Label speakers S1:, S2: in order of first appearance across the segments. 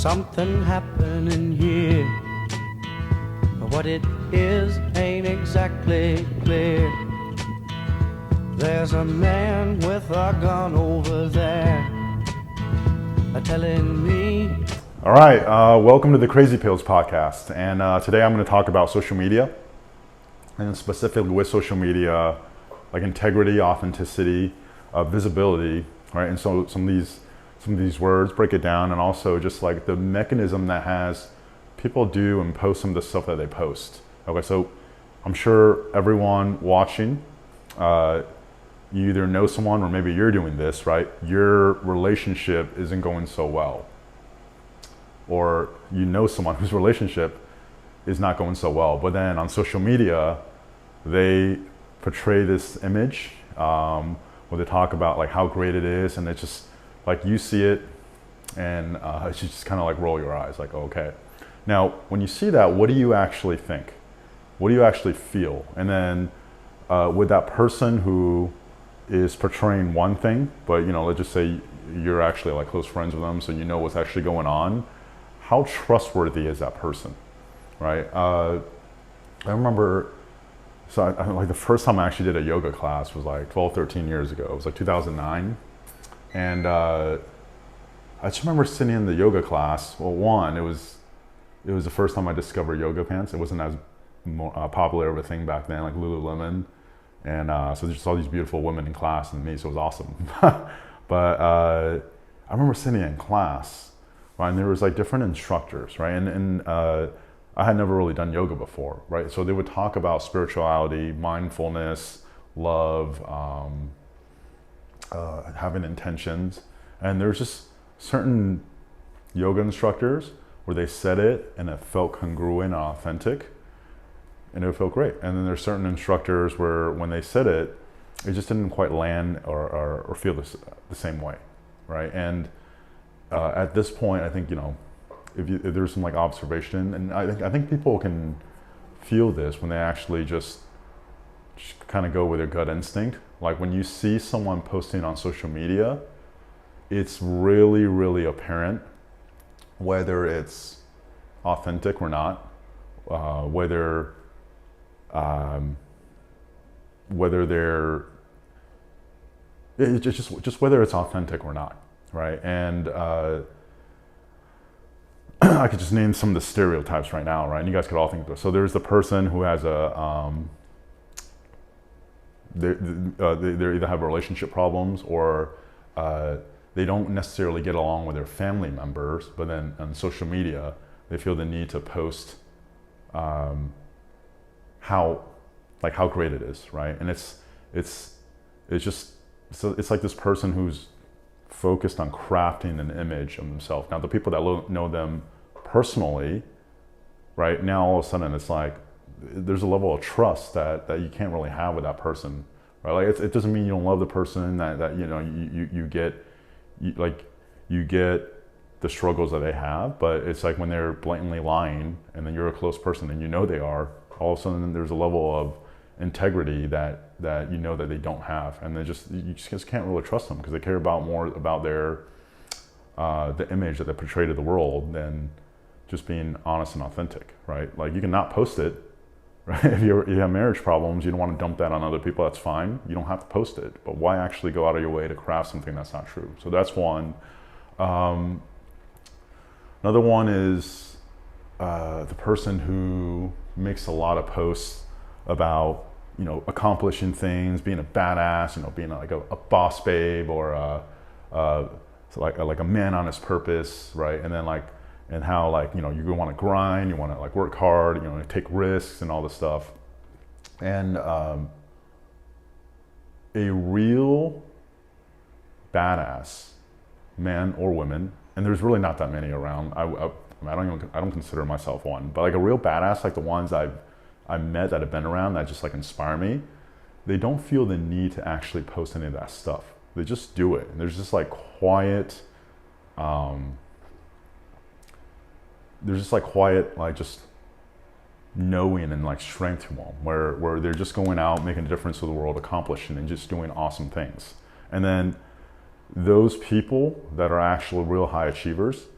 S1: something happening here. What it is ain't exactly clear. There's a man with a gun over there telling me.
S2: All right, welcome to the Crazy Pills podcast. And today I'm going to talk about social media, and specifically with social media, like integrity, authenticity, visibility, right? And so some of these words, break it down, and also just like the mechanism that has people do and post some of the stuff that they post. Okay, so I'm sure everyone watching, you either know someone or maybe you're doing this, right? Your relationship isn't going so well. Or you know someone whose relationship is not going so well. But then on social media, they portray this image where they talk about like how great it is, and it's just like you see it and you just kind of like roll your eyes like, oh, okay. Now, when you see that, what do you actually think? What do you actually feel? And then with that person who is portraying one thing, but you know, let's just say you're actually like close friends with them, so you know what's actually going on. How trustworthy is that person, right? I remember, so I like the first time I actually did a yoga class was like 12, 13 years ago. It was like 2009. And I just remember sitting in the yoga class. Well, one, it was the first time I discovered yoga pants. It wasn't as popular of a thing back then, like Lululemon. And so there's just all these beautiful women in class and me, so it was awesome. But I remember sitting in class, right, and there was like different instructors, right? And I had never really done yoga before, right? So they would talk about spirituality, mindfulness, love, having intentions. And there's just certain yoga instructors where they said it and it felt congruent and authentic, and it felt great. And then there's certain instructors where when they said it, it just didn't quite land or feel the same way, right? And at this point, I think, you know, if there's some like observation, and I think people can feel this when they actually just kind of go with their gut instinct. Like when you see someone posting on social media, it's really, really apparent whether it's authentic or not, whether they're just whether it's authentic or not, right? And I could just name some of the stereotypes right now, right? And you guys could all think of this. So there's the person who has a they either have relationship problems or they don't necessarily get along with their family members, but then on social media they feel the need to post how great it is, right? And it's just, so it's like this person who's focused on crafting an image of themselves. Now the people that know them personally, right, now all of a sudden it's like there's a level of trust that you can't really have with that person, right? Like it doesn't mean you don't love the person, that you know you get the struggles that they have, but it's like when they're blatantly lying and then you're a close person and you know they are, all of a sudden there's a level of integrity that you know that they don't have, and you just can't really trust them because they care about more about their the image that they portray to the world than just being honest and authentic, right? Like you can not post it, right? If you have marriage problems, you don't want to dump that on other people, that's fine. You don't have to post it, but why actually go out of your way to craft something that's not true? So that's one. Another one is the person who makes a lot of posts about, you know, accomplishing things, being a badass, you know, being like a boss babe, or like a man on his purpose, right? And then and how like, you know, you want to grind, you want to like work hard, you know, take risks and all this stuff. And a real badass man or woman, and there's really not that many around. I don't consider myself one, but like a real badass, like the ones I've met that have been around that just like inspire me, they don't feel the need to actually post any of that stuff. They just do it. And there's just like quiet, like just knowing and like strength to them, where they're just going out, making a difference to the world, accomplishing and just doing awesome things. And then those people that are actually real high achievers,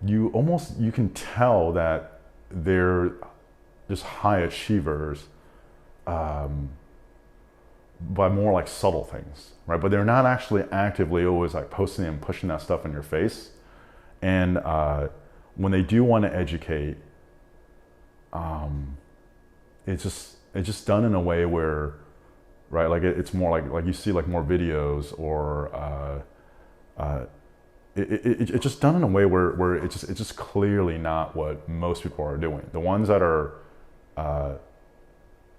S2: you can tell that they're just high achievers by more like subtle things, right? But they're not actually actively always like posting and pushing that stuff in your face. And when they do want to educate, it's just done in a way where, right? Like it's more like you see like more videos, or it's just done in a way where it's just clearly not what most people are doing. The ones that are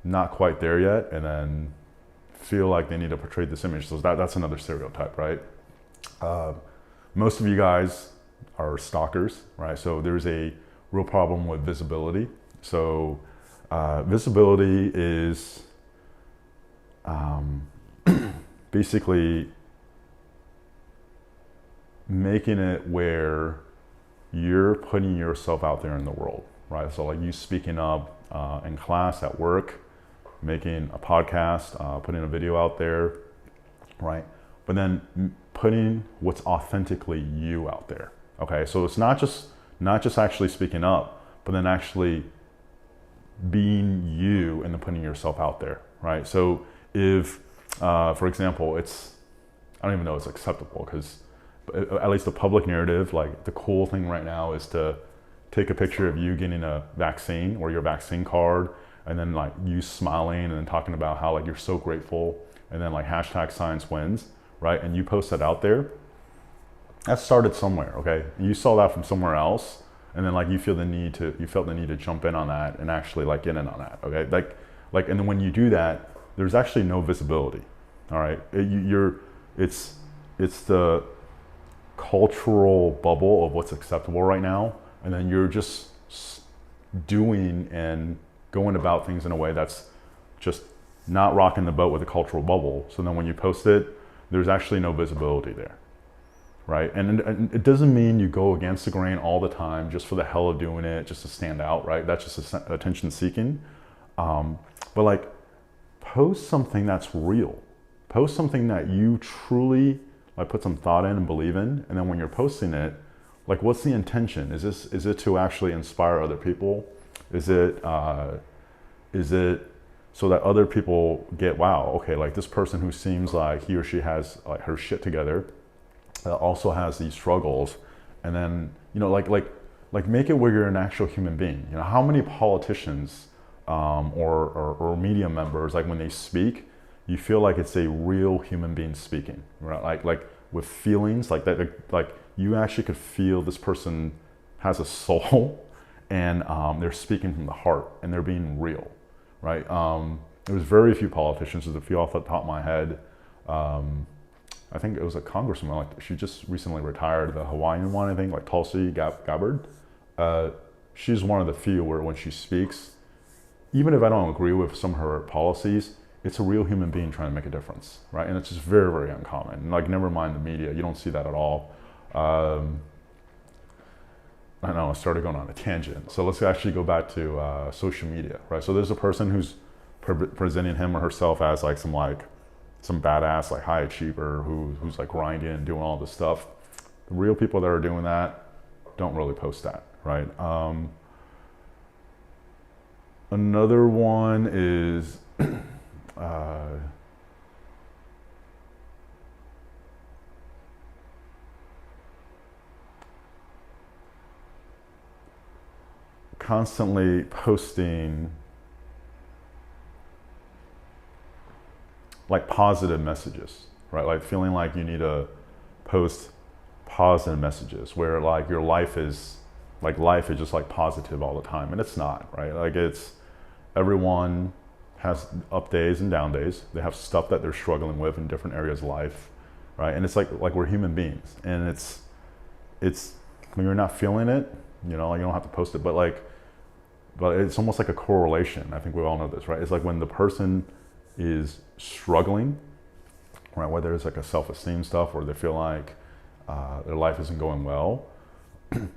S2: not quite there yet, and then feel like they need to portray this image. So that's another stereotype, right? Most of you guys are stalkers, right? So there's a real problem with visibility. So visibility is basically making it where you're putting yourself out there in the world, right? So like you speaking up in class, at work, making a podcast, putting a video out there, right? But then putting what's authentically you out there. Okay, so it's not just actually speaking up, but then actually being you and then putting yourself out there, right? So if, for example, I don't even know it's acceptable, because at least the public narrative, like the cool thing right now is to take a picture of you getting a vaccine or your vaccine card, and then like you smiling and then talking about how like you're so grateful, and then like hashtag science wins, right? And you post that out there. That started somewhere, okay? You saw that from somewhere else, and then like you felt the need to jump in on that and actually like get in on that, okay? Like, and then when you do that, there's actually no visibility, all right? It's the cultural bubble of what's acceptable right now, and then you're just doing and going about things in a way that's just not rocking the boat with the cultural bubble. So then when you post it, there's actually no visibility there, right? And it doesn't mean you go against the grain all the time just for the hell of doing it, just to stand out, right? That's just attention seeking. But like, post something that's real. Post something that you truly like put some thought in and believe in, and then when you're posting it, like, what's the intention? Is it to actually inspire other people? Is it so that other people get, wow, okay, like this person who seems like he or she has like her shit together, also has these struggles, and then like make it where you're an actual human being. You know, how many politicians or media members, like when they speak, you feel like it's a real human being speaking, right? Like with feelings like that, like you actually could feel this person has a soul, and they're speaking from the heart, and they're being real, right? There's very few politicians. There's a few off the top of my head. I think it was a congresswoman, like she just recently retired, the Hawaiian one, I think, like Tulsi Gabbard. She's one of the few where when she speaks, even if I don't agree with some of her policies, it's a real human being trying to make a difference, right? And it's just very, very uncommon. And like, never mind the media, you don't see that at all. I know I started going on a tangent. So let's actually go back to social media, right? So there's a person who's presenting him or herself as like some badass, like high achiever who's like grinding and doing all this stuff. The real people that are doing that don't really post that, right? Another one is constantly posting like positive messages, right? Like feeling like you need to post positive messages where like your life is just like positive all the time, and it's not, right? Like everyone has up days and down days. They have stuff that they're struggling with in different areas of life, right? And it's like we're human beings, and it's when you're not feeling it, you know, like you don't have to post it, but it's almost like a correlation. I think we all know this, right? It's like when the person is struggling, right? Whether it's like a self-esteem stuff or they feel like their life isn't going well,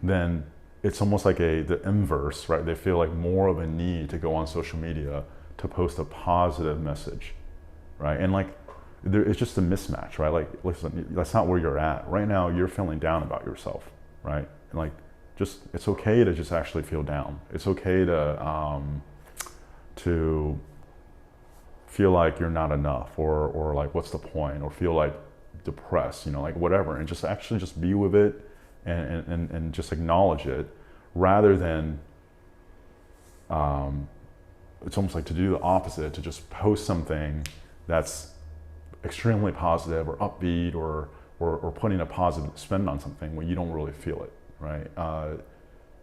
S2: then it's almost like the inverse, right? They feel like more of a need to go on social media to post a positive message, right? And like, it's just a mismatch, right? Like, listen, that's not where you're at right now. You're feeling down about yourself, right? And like, just, it's okay to just actually feel down. It's okay to feel like you're not enough, or like, what's the point, or feel like depressed, like whatever, and just actually just be with it and just acknowledge it, rather than it's almost like to do the opposite, to just post something that's extremely positive or upbeat, or putting a positive spin on something when you don't really feel it, right?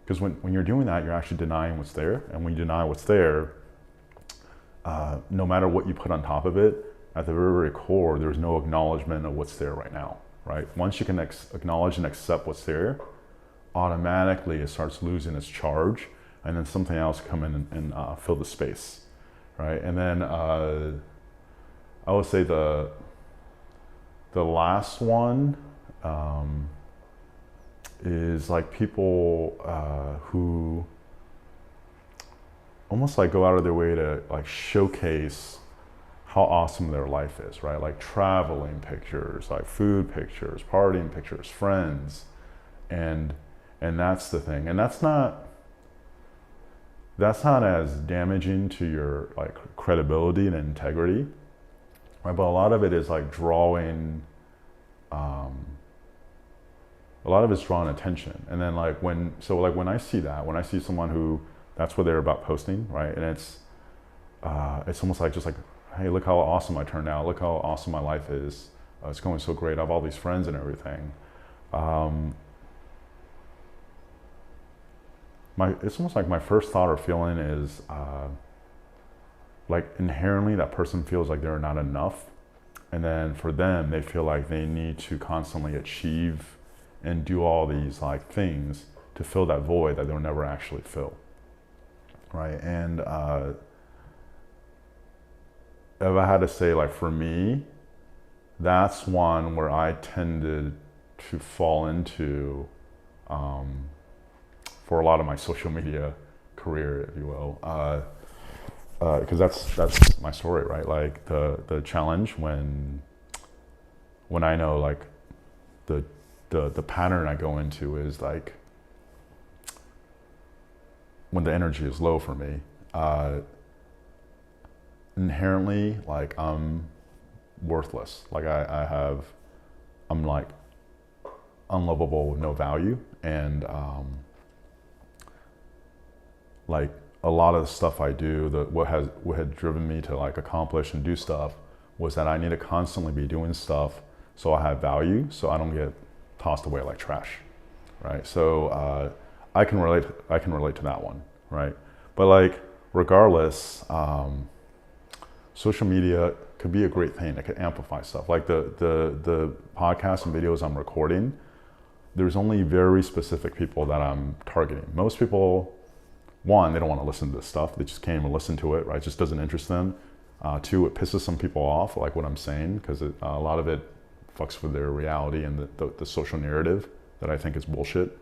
S2: Because when you're doing that, you're actually denying what's there, and when you deny what's there, no matter what you put on top of it, at the very, very core, there's no acknowledgement of what's there right now, right? Once you can acknowledge and accept what's there, automatically it starts losing its charge, and then something else come in and fill the space, right? And then I would say the last one is like people who almost like go out of their way to like showcase how awesome their life is, right? Like traveling pictures, like food pictures, partying pictures, friends, and that's the thing. And that's not as damaging to your like credibility and integrity, right? But a lot of it is like drawing, a lot of it's drawing attention. And then like when I see that, when I see someone who that's what they're about posting, right? And it's almost like just like, hey, look how awesome I turned out. Look how awesome my life is. It's going so great. I have all these friends and everything. It's almost like my first thought or feeling is like inherently that person feels like they're not enough. And then for them, they feel like they need to constantly achieve and do all these like things to fill that void that they'll never actually fill, right? And if I had to say, like for me, that's one where I tended to fall into for a lot of my social media career, if you will, because that's my story, right? Like the challenge when I know like the pattern I go into is like when the energy is low for me, inherently like I'm worthless. Like I'm like unlovable with no value, and like a lot of the stuff I do, what had driven me to like accomplish and do stuff was that I need to constantly be doing stuff so I have value, so I don't get tossed away like trash, right? So I can relate to that one, right? But like regardless, social media could be a great thing. It could amplify stuff. Like the podcasts and videos I'm recording, there's only very specific people that I'm targeting. Most people, one, they don't want to listen to this stuff. They just can't even listen to it, right? It just doesn't interest them. Two, it pisses some people off, like what I'm saying, because a lot of it fucks with their reality and the social narrative that I think is bullshit,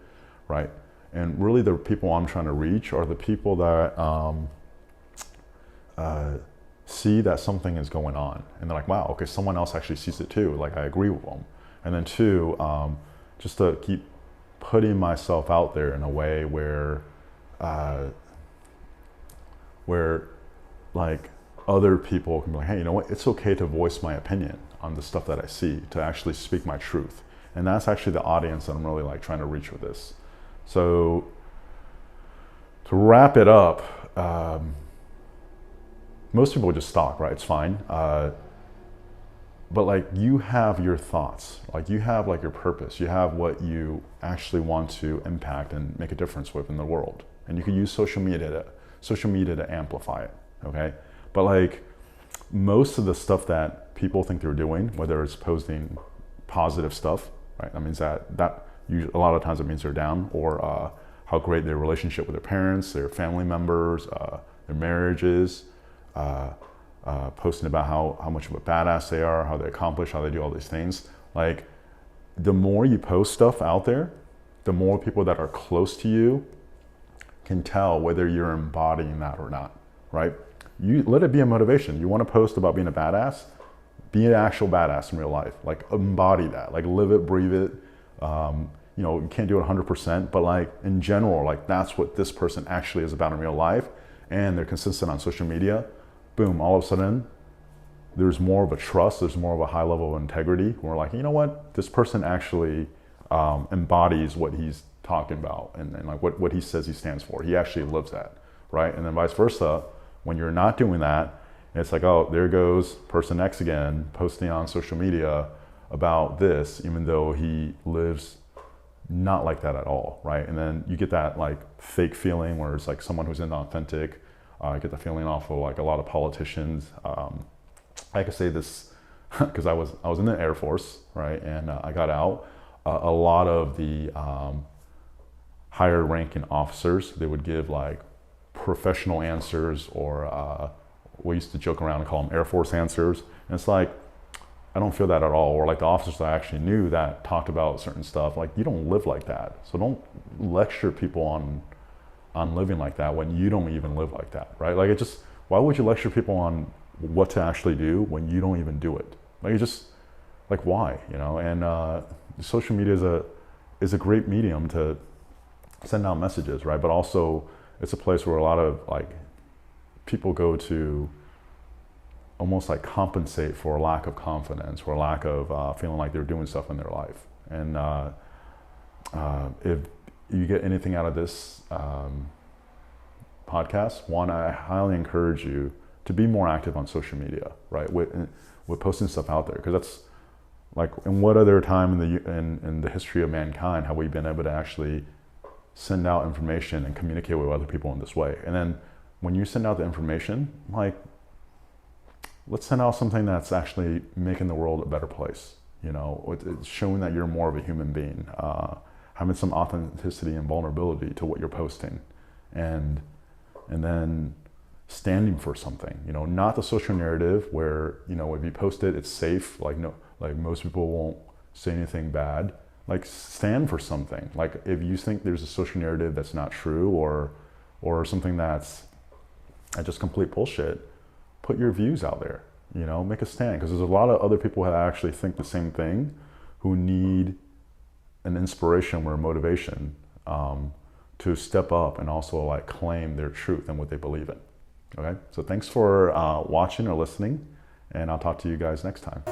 S2: right? And really the people I'm trying to reach are the people that see that something is going on. And they're like, wow, okay, someone else actually sees it too. Like I agree with them. And then two, just to keep putting myself out there in a way where like other people can be like, hey, you know what? It's okay to voice my opinion on the stuff that I see, to actually speak my truth. And that's actually the audience that I'm really like trying to reach with this. So to wrap it up, most people just stalk, right? It's fine. But like you have your thoughts, like you have like your purpose, you have what you actually want to impact and make a difference with in the world. And you can use social media to amplify it, okay? But like most of the stuff that people think they're doing, whether it's posting positive stuff, right? That means that a lot of times it means they're down, or how great their relationship with their parents, their family members, their marriages, posting about how much of a badass they are, how they accomplish, how they do all these things. Like the more you post stuff out there, the more people that are close to you can tell whether you're embodying that or not, right? You let it be a motivation. You want to post about being a badass, be an actual badass in real life. Like embody that, like live it, breathe it. You know, you can't do it 100%, but like in general, like that's what this person actually is about in real life. And they're consistent on social media. Boom, all of a sudden, there's more of a trust, there's more of a high level of integrity. We're like, you know what, this person actually embodies what he's talking about and like what he says he stands for. He actually lives that, right? And then vice versa, when you're not doing that, it's like, oh, there goes person X again, posting on social media about this, even though he lives not like that at all, right? And then you get that like fake feeling where it's like someone who's inauthentic. I get the feeling off of like a lot of politicians. I could say this because I was in the Air Force, right? And I got out. A lot of the higher ranking officers, they would give like professional answers, or we used to joke around and call them Air Force answers. And it's like, I don't feel that at all. Or like the officers I actually knew that talked about certain stuff, like you don't live like that. So don't lecture people on living like that when you don't even live like that, right? Like it just, why would you lecture people on what to actually do when you don't even do it? Like it just, like why, you know? And social media is a great medium to send out messages, right? But also it's a place where a lot of like people go to almost like compensate for a lack of confidence, or a lack of feeling like they're doing stuff in their life. And if you get anything out of this podcast, one, I highly encourage you to be more active on social media, right? With posting stuff out there, because that's like, in what other time in the history of mankind have we been able to actually send out information and communicate with other people in this way? And then when you send out the information, like, let's send out something that's actually making the world a better place. You know, it's showing that you're more of a human being, having some authenticity and vulnerability to what you're posting, and then standing for something. You know, not the social narrative where, you know, if you post it, it's safe. Like no, like most people won't say anything bad. Like stand for something. Like if you think there's a social narrative that's not true, or something that's just complete bullshit, put your views out there, you know, make a stand, because there's a lot of other people who actually think the same thing, who need an inspiration or motivation to step up and also like claim their truth and what they believe in. Okay, so thanks for watching or listening, and I'll talk to you guys next time.